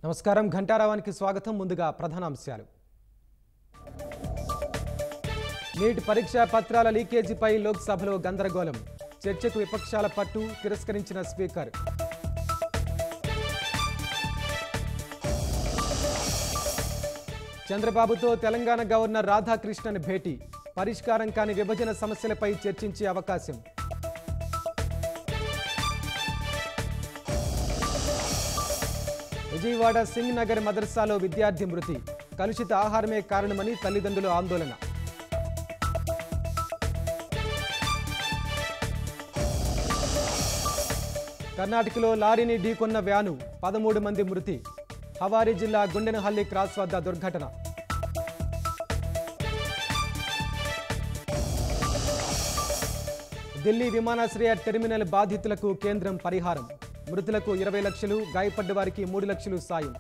నమస్కారం ఘంటారావానికి స్వాగతం. ముందుగా ప్రధానాంశాలు. నీట్ పరీక్షా పత్రాల లీకేజీపై లోక్సభలో గందరగోళం. చర్చకు విపక్షాల పట్టు, తిరస్కరించిన స్పీకర్. చంద్రబాబుతో తెలంగాణ గవర్నర్ రాధాకృష్ణన్ భేటీ. పరిష్కారం కాని విభజన సమస్యలపై చర్చించే అవకాశం. విజయవాడ సింగ్ నగర్ మదర్సాలో విద్యార్థి మృతి. కలుషిత ఆహారమే కారణమని తల్లిదండ్రుల ఆందోళన. కర్ణాటకలో లారీని ఢీకొన్న వ్యాను, 13 మంది మృతి. హవారీ జిల్లా గుండెనహల్లి క్రాస్ వద్ద దుర్ఘటన. ఢిల్లీ విమానాశ్రయ టెర్మినల్ బాధితులకు కేంద్రం పరిహారం. మృతులకు 20 లక్షలు, గాయపడ్డ వారికి 3 లక్షలు సాయం.